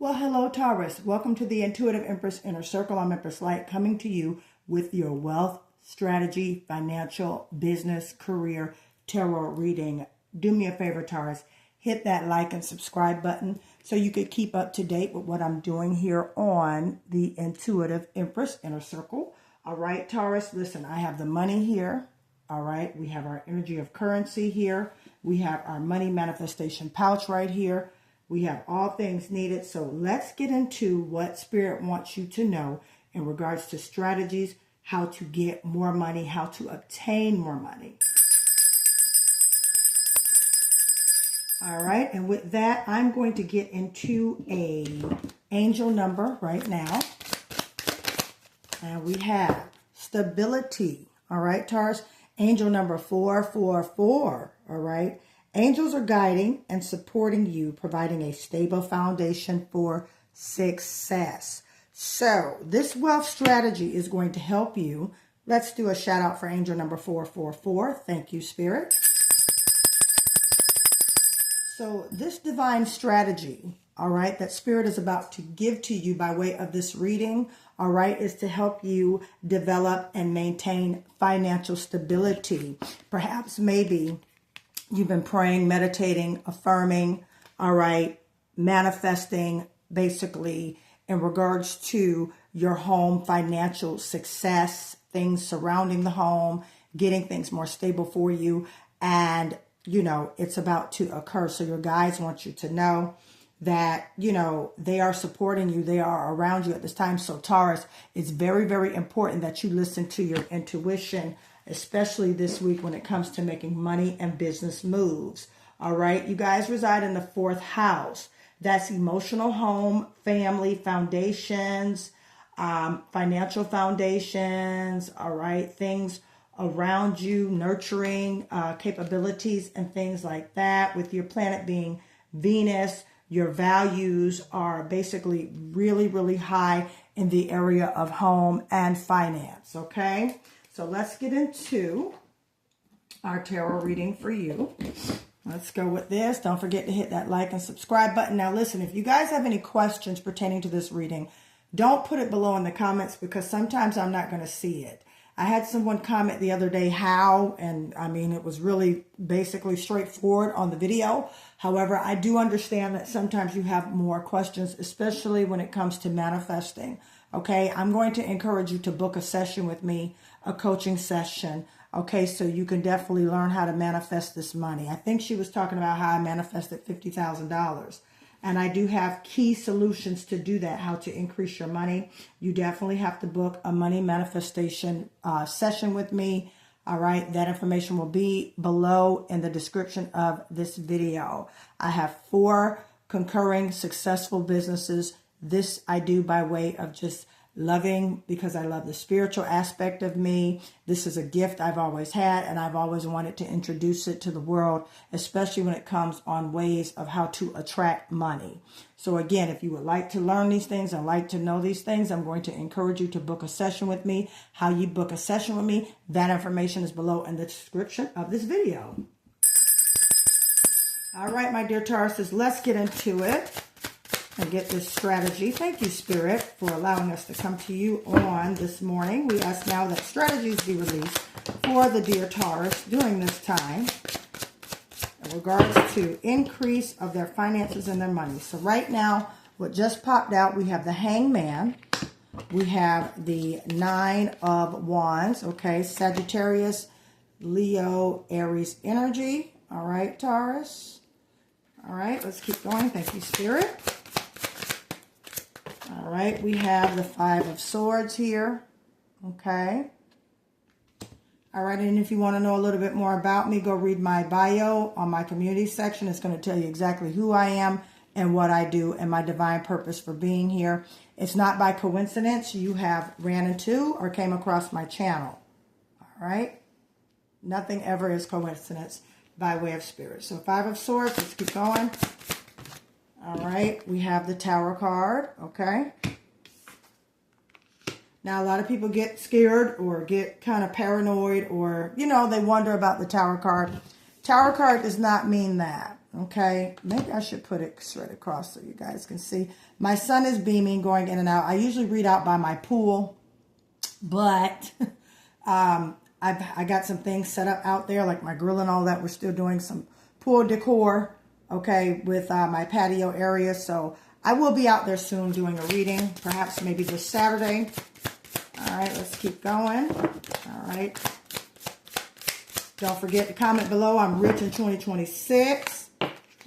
Well, hello, Taurus. Welcome to the Intuitive Empress Inner Circle. I'm Empress Light, coming to you with your wealth, strategy, financial, business, career, tarot reading. Do me a favor, Taurus. Hit that like and subscribe button so you could keep up to date with what I'm doing here on the Intuitive Empress Inner Circle. All right, Taurus, listen, I have the money here. All right, we have our energy of currency here. We have our money manifestation pouch right here. We have all things needed. So let's get into what Spirit wants you to know in regards to strategies, how to get more money, how to obtain more money. All right. And with that, I'm going to get into a angel number right now. And we have stability. All right, Taurus. Angel number 444. All right. Angels are guiding and supporting you, providing a stable foundation for success. So this wealth strategy is going to help you. Let's do a shout out for angel number 444. Thank you, Spirit. So this divine strategy, all right, that Spirit is about to give to you by way of this reading, all right, is to help you develop and maintain financial stability. Perhaps maybe you've been praying, meditating, affirming, all right, manifesting, basically, in regards to your home financial success, things surrounding the home, getting things more stable for you, and, you know, it's about to occur. So your guides want you to know that, you know, they are supporting you. They are around you at this time. So Taurus, it's very, very important that you listen to your intuition, especially this week when it comes to making money and business moves. All right. You guys reside in the 4th house. That's emotional home, family, foundations, financial foundations. All right. Things around you, nurturing capabilities and things like that. With your planet being Venus, your values are basically really, really high in the area of home and finance. Okay. So let's get into our tarot reading for you. Let's go with this. Don't forget to hit that like and subscribe button. Now listen, if you guys have any questions pertaining to this reading, don't put it below in the comments because sometimes I'm not going to see it. I had someone comment the other day how, and I mean, it was really basically straightforward on the video. However, I do understand that sometimes you have more questions, especially when it comes to manifesting. Okay, I'm going to encourage you to book a session with me, a coaching session. Okay, so you can definitely learn how to manifest this money. I think she was talking about how I manifested $50,000. And I do have key solutions to do that, how to increase your money. You definitely have to book a money manifestation session with me. All right, that information will be below in the description of this video. I have 4 concurring successful businesses. This I do by way of just loving, because I love the spiritual aspect of me. This is a gift I've always had, and I've always wanted to introduce it to the world, especially when it comes on ways of how to attract money. So again, if you would like to learn these things and like to know these things, I'm going to encourage you to book a session with me. How you book a session with me, that information is below in the description of this video. All right, my dear Tauruses, let's get into it and get this strategy. Thank you, Spirit, for allowing us to come to you on this morning. We ask now that strategies be released for the dear Taurus during this time in regards to increase of their finances and their money. So right now, what just popped out, we have the Hangman. We have the 9 of Wands, okay? Sagittarius, Leo, Aries energy. All right, Taurus. All right, let's keep going. Thank you, Spirit. All right, we have the 5 of Swords here, okay? All right, and if you want to know a little bit more about me, go read my bio on my community section. It's going to tell you exactly who I am and what I do and my divine purpose for being here. It's not by coincidence you have ran into or came across my channel, all right? Nothing ever is coincidence by way of Spirit. So 5 of Swords, let's keep going. All right, we have the Tower card, okay? Now, a lot of people get scared or get kind of paranoid or, you know, they wonder about the Tower card. Tower card does not mean that. Okay, maybe I should put it straight across so you guys can see. My sun is beaming, going in and out. I usually read out by my pool, but I got some things set up out there, like my grill and all that. We're still doing some pool decor, okay, with my patio area. So I will be out there soon doing a reading, perhaps maybe this Saturday. All right, let's keep going. All right. Don't forget to comment below. I'm rich in 2026.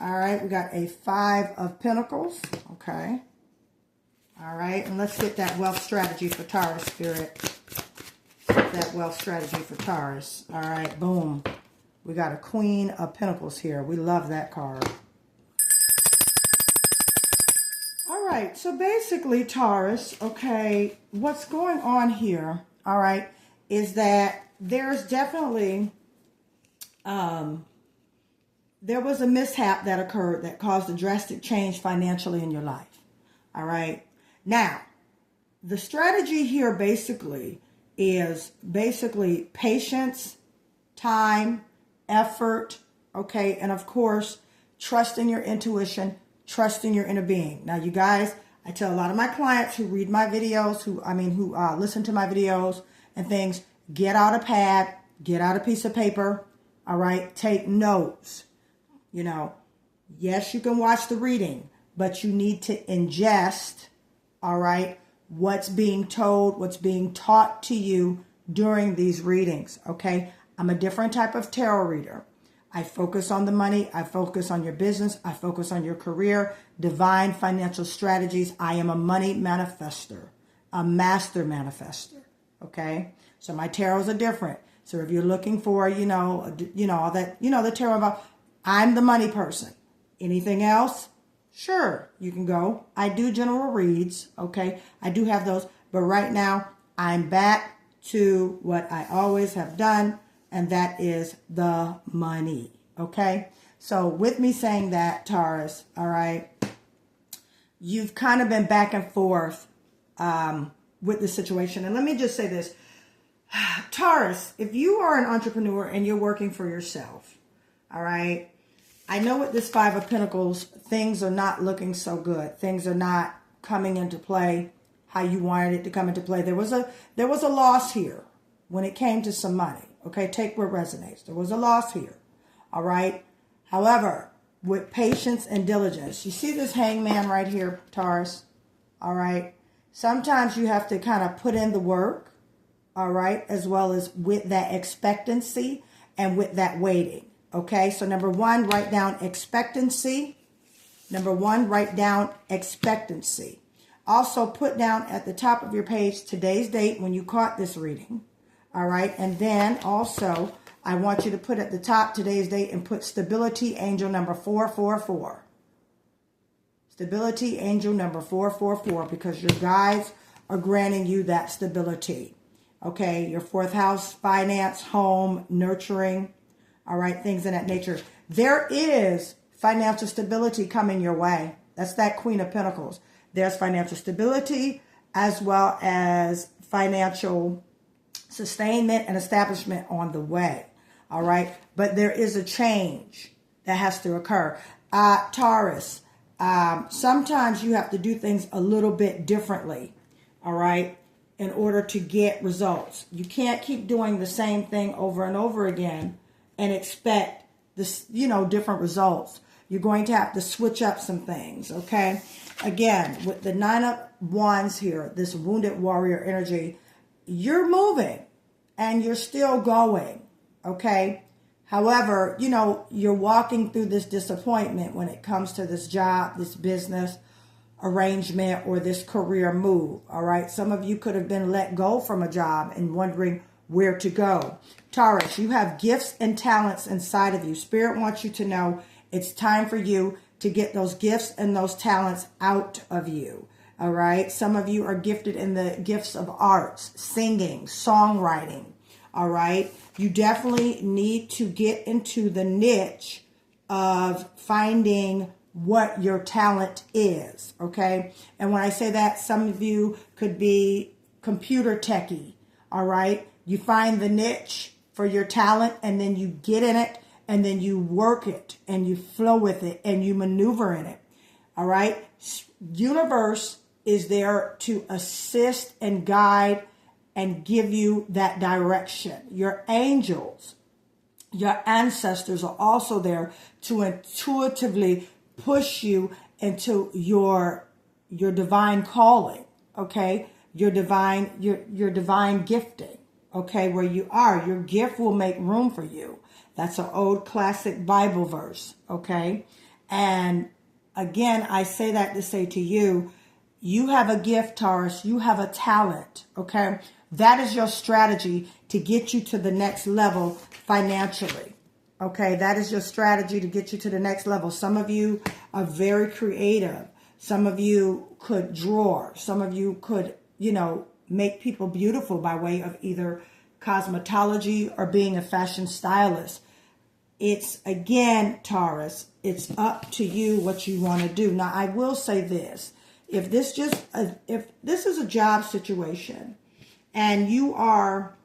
All right, we got a 5 of Pentacles. Okay. All right, and let's get that wealth strategy for Taurus, Spirit. That wealth strategy for Taurus. All right, boom. We got a Queen of Pentacles here. We love that card. All right, so basically, Taurus, okay, what's going on here, all right, is that there's definitely... there was a mishap that occurred that caused a drastic change financially in your life. All right. Now, the strategy here basically is patience, time, effort, okay, and of course, trust in your intuition, trust in your inner being. Now, you guys, I tell a lot of my clients who read my videos, who listen to my videos and things, get out a pad, get out a piece of paper, all right, take notes. You know, yes, you can watch the reading, but you need to ingest, all right, what's being told, what's being taught to you during these readings, okay? I'm a different type of tarot reader. I focus on the money. I focus on your business. I focus on your career, divine financial strategies. I am a money manifestor, a master manifestor, okay? So my tarots are different. So if you're looking for, all that, the tarot about, I'm the money person. Anything else? Sure, you can go. I do general reads, okay? I do have those. But right now, I'm back to what I always have done, and that is the money, okay? So with me saying that, Taurus, all right, you've kind of been back and forth with the situation. And let me just say this. Taurus, if you are an entrepreneur and you're working for yourself, all right, I know with this 5 of Pentacles, things are not looking so good. Things are not coming into play how you wanted it to come into play. There was a loss here when it came to some money. Okay, take what resonates. There was a loss here. All right. However, with patience and diligence, you see this hangman right here, Taurus. All right. Sometimes you have to kind of put in the work. All right. As well as with that expectancy and with that waiting. Okay. So number 1, write down expectancy. Number 1, write down expectancy. Also put down at the top of your page today's date when you caught this reading. All right. And then also I want you to put at the top today's date and put stability angel number 444. Stability angel number 444, because your guides are granting you that stability. Okay. Your 4th house, finance, home, nurturing. All right. Things of that nature. There is financial stability coming your way. That's that Queen of Pentacles. There's financial stability as well as financial sustainment and establishment on the way. All right. But there is a change that has to occur. Taurus, sometimes you have to do things a little bit differently. All right. In order to get results. You can't keep doing the same thing over and over again and expect this, different results. You're going to have to switch up some things. Okay. Again, with the 9 of Wands here, this wounded warrior energy, you're moving and you're still going, okay? However, you're walking through this disappointment when it comes to this job, this business arrangement, or this career move, all right? Some of you could have been let go from a job and wondering where to go. Taurus, you have gifts and talents inside of you. Spirit wants you to know it's time for you to get those gifts and those talents out of you. All right. Some of you are gifted in the gifts of arts, singing, songwriting. All right. You definitely need to get into the niche of finding what your talent is. Okay. And when I say that, some of you could be computer techie. All right. You find the niche for your talent and then you get in it and then you work it and you flow with it and you maneuver in it. All right. Universe is there to assist and guide and give you that direction. Your angels, your ancestors are also there to intuitively push you into your divine calling, okay? Your divine gifting, okay? Where you are, your gift will make room for you. That's an old classic Bible verse, okay? And again, I say that to say to you, you have a gift, Taurus. You have a talent, okay? That is your strategy to get you to the next level financially, okay? That is your strategy to get you to the next level. Some of you are very creative. Some of you could draw. Some of you could, make people beautiful by way of either cosmetology or being a fashion stylist. It's, again, Taurus, it's up to you what you want to do. Now, I will say this. If this is a job situation and you are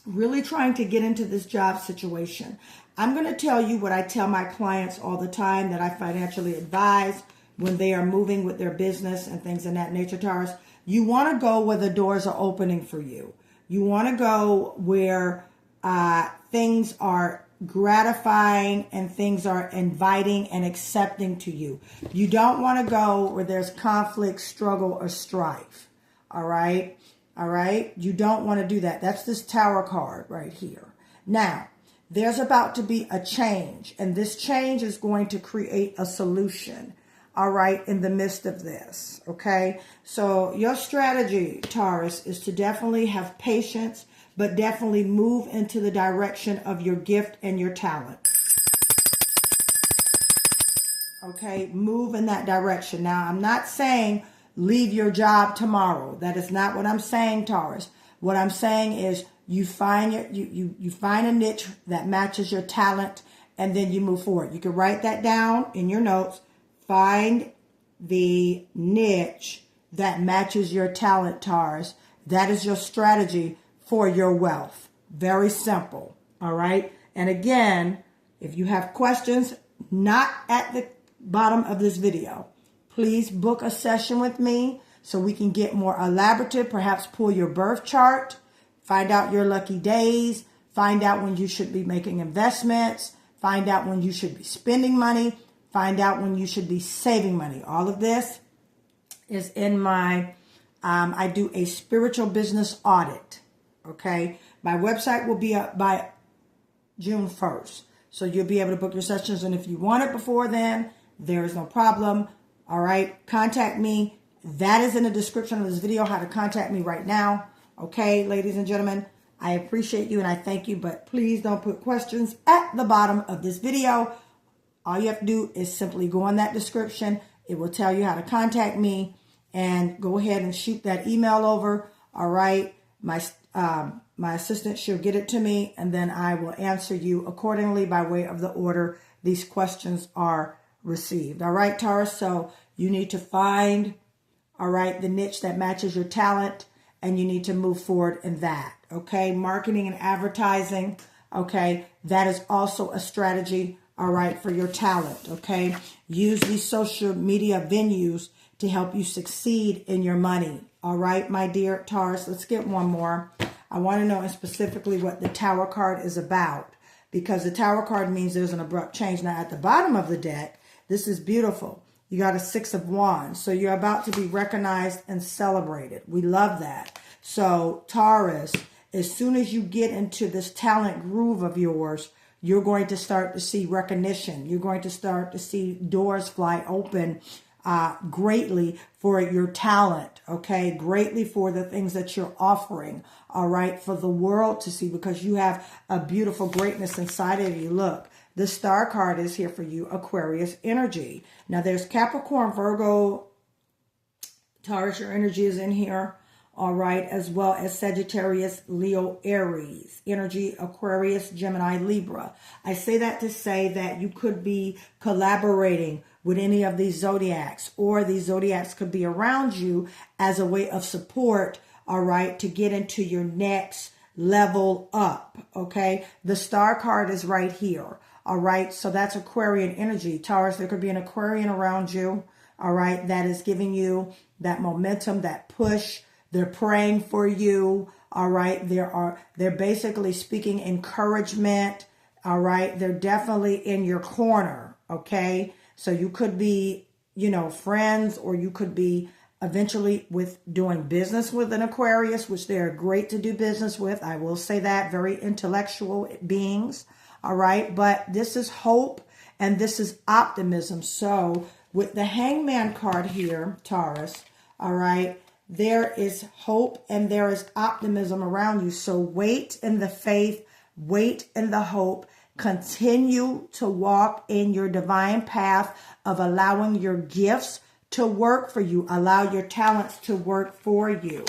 really trying to get into this job situation, I'm going to tell you what I tell my clients all the time that I financially advise when they are moving with their business and things in that nature, Taurus. You want to go where the doors are opening for you. You want to go where things are gratifying and things are inviting and accepting to you. You don't want to go where there's conflict, struggle, or strife. All right? All right? You don't want to do that. That's this Tower card right here. Now, there's about to be a change, and this change is going to create a solution, all right, in the midst of this, okay? So your strategy, Taurus, is to definitely have patience, but definitely move into the direction of your gift and your talent. Okay, move in that direction. Now, I'm not saying leave your job tomorrow. That is not what I'm saying, Taurus. What I'm saying is you find you find a niche that matches your talent, and then you move forward. You can write that down in your notes. Find the niche that matches your talent, Taurus. That is your strategy for your wealth. Very simple. All right. And again, if you have questions, not at the bottom of this video, please book a session with me so we can get more elaborative, perhaps pull your birth chart, find out your lucky days, find out when you should be making investments, find out when you should be spending money, find out when you should be saving money. All of this is in my, I do a spiritual business audit, okay? My website will be up by June 1st. So you'll be able to book your sessions. And if you want it before then, there is no problem. All right, contact me. That is in the description of this video, how to contact me right now. Okay, ladies and gentlemen, I appreciate you and I thank you, but please don't put questions at the bottom of this video. All you have to do is simply go on that description. It will tell you how to contact me, and go ahead and shoot that email over. All right, my assistant, she'll get it to me, and then I will answer you accordingly by way of the order these questions are received. All right, Taurus, so you need to find, all right, the niche that matches your talent, and you need to move forward in that, okay? Marketing and advertising, okay? That is also a strategy, all right, for your talent, okay? Use these social media venues to help you succeed in your money, all right, my dear Taurus? Let's get one more. I want to know specifically what the Tower card is about, because the Tower card means there's an abrupt change. Now, at the bottom of the deck, this is beautiful. You got a 6 of Wands. So you're about to be recognized and celebrated. We love that. So Taurus, as soon as you get into this talent groove of yours, you're going to start to see recognition. You're going to start to see doors fly open greatly for your talent, okay? Greatly for the things that you're offering, all right, for the world to see, because you have a beautiful greatness inside of you. Look. The star card is here for you, Aquarius energy. Now, there's Capricorn, Virgo, Taurus, your energy is in here, all right, as well as Sagittarius, Leo, Aries, energy, Aquarius, Gemini, Libra. I say that to say that you could be collaborating with any of these zodiacs, or these zodiacs could be around you as a way of support, all right, to get into your next level up, okay? The star card is right here. All right. So that's Aquarian energy. Taurus, there could be an Aquarian around you. All right. That is giving you that momentum, that push. They're praying for you. All right. They're basically speaking encouragement. All right. They're definitely in your corner. Okay. So you could be, friends, or you could be eventually with doing business with an Aquarius, which they're great to do business with. I will say that, very intellectual beings. All right. But this is hope and this is optimism. So with the Hangman card here, Taurus, all right, there is hope and there is optimism around you. So wait in the faith, wait in the hope. Continue to walk in your divine path of allowing your gifts to work for you. Allow your talents to work for you.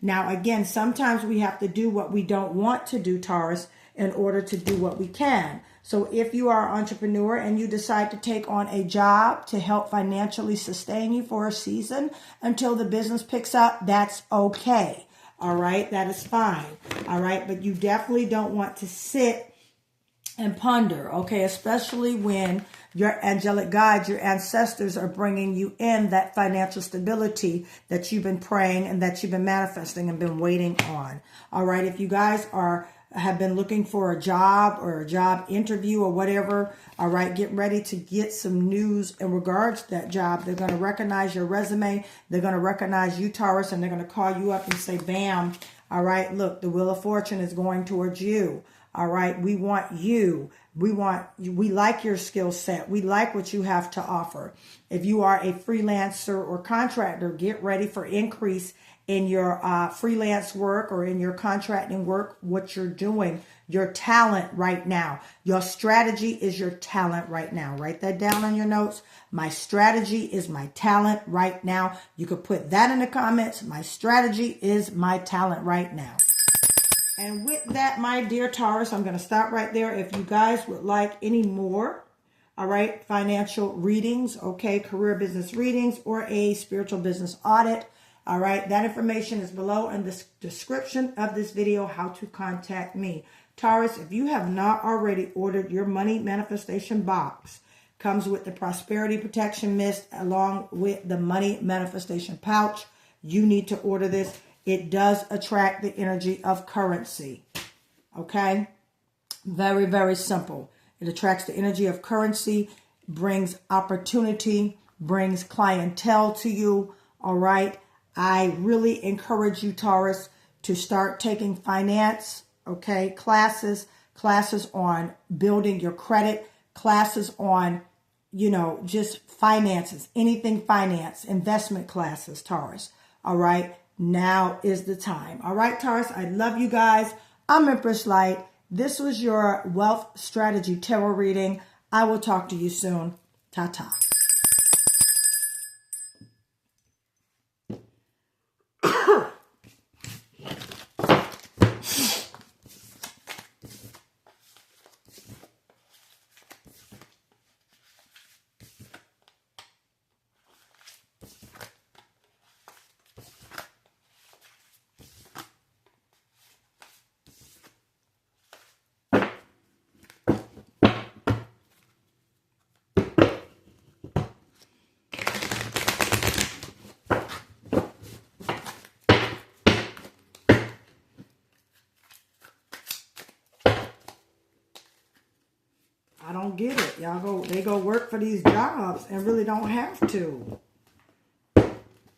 Now, again, sometimes we have to do what we don't want to do, Taurus, in order to do what we can. So if you are an entrepreneur and you decide to take on a job to help financially sustain you for a season until the business picks up, that's okay. All right. That is fine. All right. But you definitely don't want to sit and ponder, okay, especially when your angelic guides, your ancestors are bringing you in that financial stability that you've been praying and that you've been manifesting and been waiting on. All right, if you guys have been looking for a job or a job interview or whatever, all right, get ready to get some news in regards to that job. They're going to recognize your resume. They're going to recognize you, Taurus, and they're going to call you up and say, bam, all right, look, the Wheel of Fortune is going towards you. All right. We want you. We like your skill set. We like what you have to offer. If you are a freelancer or contractor, get ready for increase in your freelance work or in your contracting work, what you're doing, your talent right now. Your strategy is your talent right now. Write that down on your notes. My strategy is my talent right now. You could put that in the comments. My strategy is my talent right now. And with that, my dear Taurus, I'm going to stop right there. If you guys would like any more, all right, financial readings, okay, career business readings, or a spiritual business audit, all right, that information is below in the description of this video, how to contact me. Taurus, if you have not already ordered your money manifestation box, comes with the prosperity protection mist along with the money manifestation pouch. You need to order this. It does attract the energy of currency. Okay? Very, very simple. It attracts the energy of currency, brings opportunity, brings clientele to you. All right? I really encourage you, Taurus, to start taking finance, okay, classes on building your credit, classes on, just finances, anything finance, investment classes, Taurus. All right? Now is the time. All right, Taurus, I love you guys. I'm Empress Light. This was your Wealth Strategy Tarot reading. I will talk to you soon. Ta-ta. I don't get it. They go work for these jobs and really don't have to.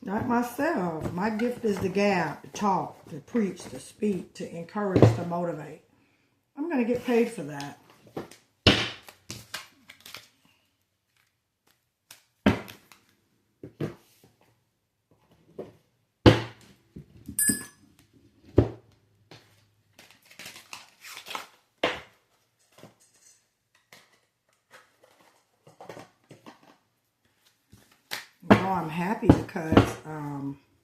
Not myself. My gift is to gab, to talk, to preach, to speak, to encourage, to motivate. I'm going to get paid for that. I'm happy because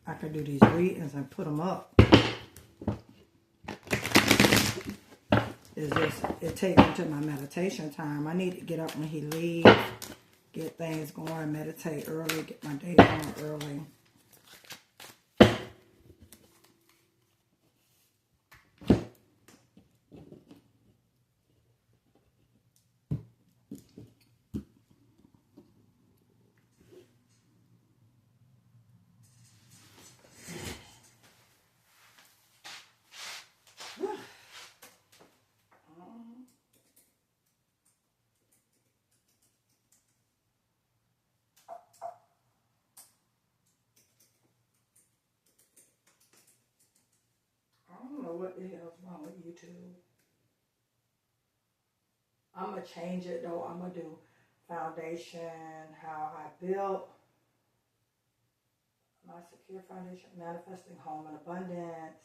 I can do these readings and put them up. It takes me to my meditation time. I need to get up when he leaves, get things going, meditate early, get my day going early. know what the hell's wrong with YouTube. I'm going to change it though. I'm going to do foundation, how I built my secure foundation, manifesting home and abundance.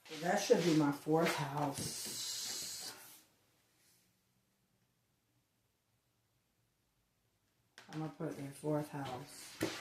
So that should be my 4th house. I'm going to put it in 4th house.